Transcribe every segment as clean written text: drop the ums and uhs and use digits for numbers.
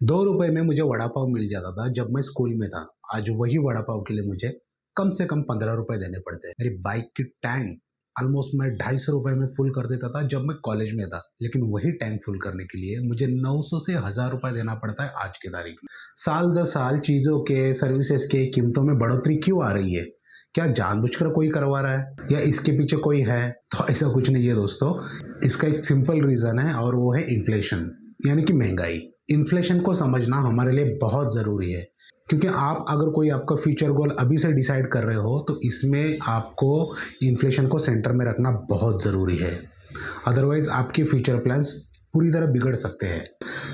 ₹2 में मुझे वड़ा पाव मिल जाता था जब मैं स्कूल में था। आज वही वड़ा पाव के लिए मुझे कम से कम ₹15 देने पड़ते हैं। मेरी बाइक की टैंक ऑलमोस्ट मैं ₹250 में फुल कर देता था जब मैं कॉलेज में था। लेकिन वही टैंक फुल करने के लिए मुझे 900 से ₹1000 देना पड़ता है आज की तारीख में। साल दर साल चीज़ों के, सर्विसेज़ के कीमतों में बढ़ोतरी क्यों आ रही है? क्या जानबूझकर कोई करवा रहा है या इसके पीछे कोई है? तो ऐसा कुछ नहीं है दोस्तों। इसका एक सिंपल रीज़न है और वो है इन्फ्लेशन, यानी कि महँगाई। इन्फ्लेशन को समझना हमारे लिए बहुत ज़रूरी है, क्योंकि आप अगर कोई आपका फ्यूचर गोल अभी से डिसाइड कर रहे हो तो इसमें आपको इन्फ्लेशन को सेंटर में रखना बहुत ज़रूरी है। अदरवाइज़ आपके फ्यूचर प्लान्स पूरी तरह बिगड़ सकते हैं।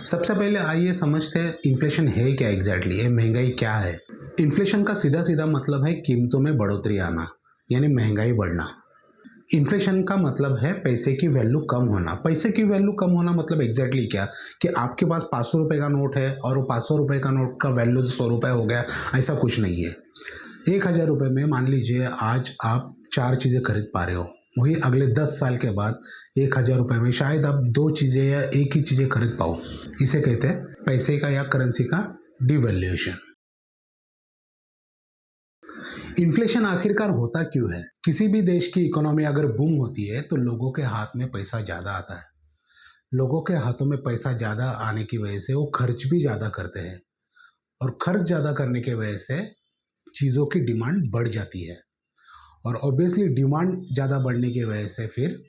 सबसे पहले आइए समझते हैं इन्फ्लेशन है क्या एग्जैक्टली, ये महंगाई क्या है। इन्फ्लेशन का सीधा सीधा मतलब है कीमतों में बढ़ोतरी आना, यानी महंगाई बढ़ना। इन्फ्लेशन का मतलब है पैसे की वैल्यू कम होना। पैसे की वैल्यू कम होना मतलब एग्जैक्टली क्या, कि आपके पास ₹500 का नोट है और वो ₹500 का नोट का वैल्यू ₹100 हो गया, ऐसा कुछ नहीं है। ₹1000 में मान लीजिए आज आप 4 चीज़ें खरीद पा रहे हो, वही अगले 10 साल के बाद ₹1000 में शायद आप 2 चीज़ें या एक ही चीज़ें खरीद पाओ। इसे कहते हैं पैसे का या करेंसी का डिवैल्यूएशन। इन्फ्लेशन आखिरकार होता क्यों है? किसी भी देश की इकोनॉमी अगर बूम होती है तो लोगों के हाथ में पैसा ज़्यादा आता है। लोगों के हाथों में पैसा ज़्यादा आने की वजह से वो खर्च भी ज़्यादा करते हैं, और खर्च ज़्यादा करने की वजह से चीज़ों की डिमांड बढ़ जाती है, और ऑब्वियसली डिमांड ज़्यादा बढ़ने की वजह से फिर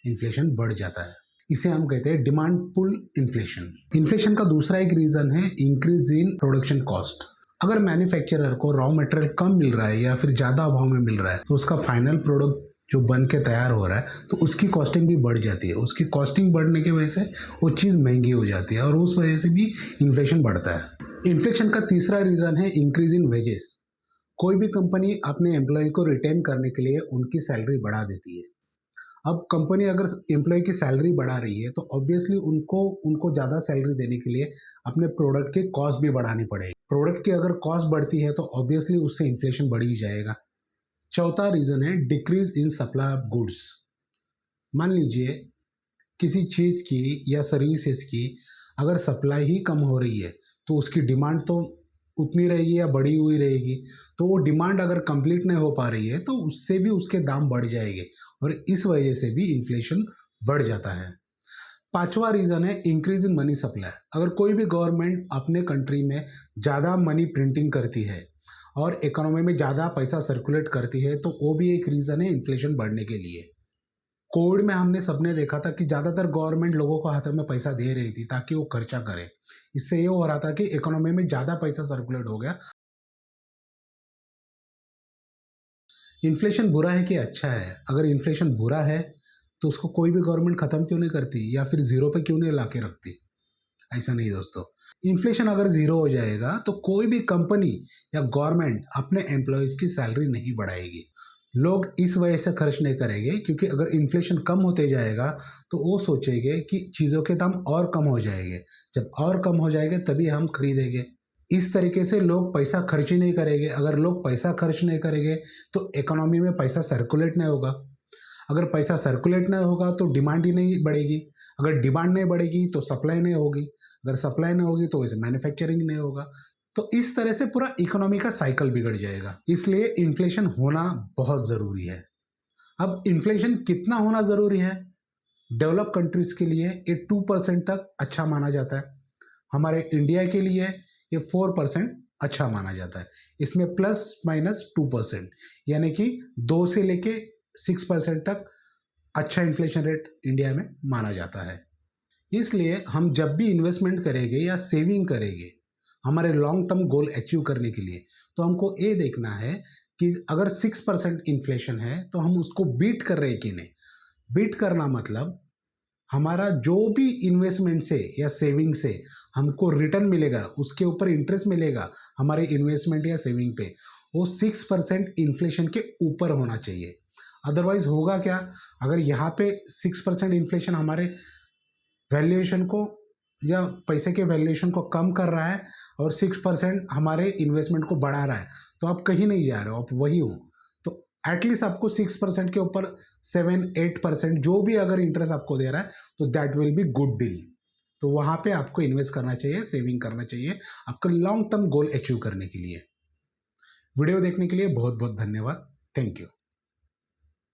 इन्फ्लेशन बढ़ जाता है। इसे हम कहते हैं डिमांड पुल इन्फ्लेशन। इन्फ्लेशन का दूसरा एक रीज़न है इंक्रीज इन प्रोडक्शन कॉस्ट। अगर मैन्युफैक्चरर को रॉ मटेरियल कम मिल रहा है या फिर ज़्यादा भाव में मिल रहा है तो उसका फाइनल प्रोडक्ट जो बन के तैयार हो रहा है तो उसकी कॉस्टिंग भी बढ़ जाती है। उसकी कॉस्टिंग बढ़ने की वजह से वो चीज़ महंगी हो जाती है और उस वजह से भी इन्फ्लेशन बढ़ता है। इन्फ्लेशन का तीसरा रीज़न है इंक्रीज इन वेजेस। कोई भी कंपनी अपने एम्प्लॉय को रिटेन करने के लिए उनकी सैलरी बढ़ा देती है। अब कंपनी अगर एम्प्लॉय की सैलरी बढ़ा रही है तो ऑब्वियसली उनको उनको ज़्यादा सैलरी देने के लिए अपने प्रोडक्ट की कॉस्ट भी बढ़ानी पड़ेगी। प्रोडक्ट की अगर कॉस्ट बढ़ती है तो ऑब्वियसली उससे इन्फ्लेशन बढ़ ही जाएगा। चौथा रीज़न है decrease in supply of goods. मान लीजिए किसी चीज़ की या सर्विसेज की अगर सप्लाई ही कम हो रही है तो उसकी डिमांड तो उतनी रहेगी या बढ़ी हुई रहेगी। तो वो डिमांड अगर कंप्लीट नहीं हो पा रही है तो उससे भी उसके दाम बढ़ जाएंगे और इस वजह से भी इन्फ्लेशन बढ़ जाता है। पांचवा रीज़न है इंक्रीज इन मनी सप्लाई। अगर कोई भी गवर्नमेंट अपने कंट्री में ज़्यादा मनी प्रिंटिंग करती है और इकोनॉमी में ज़्यादा पैसा सर्कुलेट करती है तो वो भी एक रीज़न है इन्फ्लेशन बढ़ने के लिए। कोविड में हमने सबने देखा था कि ज़्यादातर गवर्नमेंट लोगों को हाथ में पैसा दे रही थी ताकि वो खर्चा करें। इससे ये हो रहा था कि इकोनॉमी में ज़्यादा पैसा सर्कुलेट हो गया। इन्फ्लेशन बुरा है कि अच्छा है? अगर इन्फ्लेशन बुरा है तो उसको कोई भी गवर्नमेंट ख़त्म क्यों नहीं करती या फिर ज़ीरो पे क्यों नहीं ला के रखती? ऐसा नहीं दोस्तों। इन्फ्लेशन अगर ज़ीरो हो जाएगा तो कोई भी कंपनी या गवर्नमेंट अपने एम्प्लॉयज़ की सैलरी नहीं बढ़ाएगी। लोग इस वजह से खर्च नहीं करेंगे क्योंकि अगर इन्फ्लेशन कम होते जाएगा तो वो सोचेंगे कि चीज़ों के दाम और कम हो जाएंगे। जब और कम हो जाएंगे तभी हम खरीदेंगे। इस तरीके से लोग पैसा खर्च ही नहीं करेंगे। अगर लोग पैसा खर्च नहीं करेंगे तो इकोनॉमी में पैसा सर्कुलेट नहीं होगा। अगर पैसा सर्कुलेट नहीं होगा तो डिमांड ही नहीं बढ़ेगी। अगर डिमांड नहीं बढ़ेगी तो सप्लाई नहीं होगी। अगर सप्लाई नहीं होगी तो वैसे मैन्युफैक्चरिंग नहीं होगा। तो इस तरह से पूरा इकोनॉमी का साइकिल बिगड़ जाएगा। इसलिए इन्फ्लेशन होना बहुत ज़रूरी है। अब इन्फ्लेशन कितना होना ज़रूरी है? डेवलप कंट्रीज़ के लिए ये 2% तक अच्छा माना जाता है। हमारे इंडिया के लिए ये 4% अच्छा माना जाता है। इसमें प्लस माइनस 2%, यानी कि 2 से लेके 6% तक अच्छा इन्फ्लेशन रेट इंडिया में माना जाता है। इसलिए हम जब भी इन्वेस्टमेंट करेंगे या सेविंग करेंगे हमारे लॉन्ग टर्म गोल अचीव करने के लिए, तो हमको ये देखना है कि अगर 6% इन्फ्लेशन है तो हम उसको बीट कर रहे हैं कि नहीं। बीट करना मतलब हमारा जो भी इन्वेस्टमेंट से या सेविंग से हमको रिटर्न मिलेगा, उसके ऊपर इंटरेस्ट मिलेगा हमारे इन्वेस्टमेंट या सेविंग पे, वो 6% इन्फ्लेशन के ऊपर होना चाहिए। अदरवाइज होगा क्या, अगर यहाँ पे 6% इन्फ्लेशन हमारे वैल्यूएशन को या पैसे के वैल्यूएशन को कम कर रहा है और 6% हमारे इन्वेस्टमेंट को बढ़ा रहा है, तो आप कहीं नहीं जा रहे हो, आप वही हो। तो एटलीस्ट आपको 6% के ऊपर 7-8% जो भी अगर इंटरेस्ट आपको दे रहा है तो that will be good deal. तो वहाँ पे आपको इन्वेस्ट करना चाहिए, सेविंग करना चाहिए आपका लॉन्ग टर्म गोल अचीव करने के लिए। वीडियो देखने के लिए बहुत बहुत धन्यवाद। Thank you.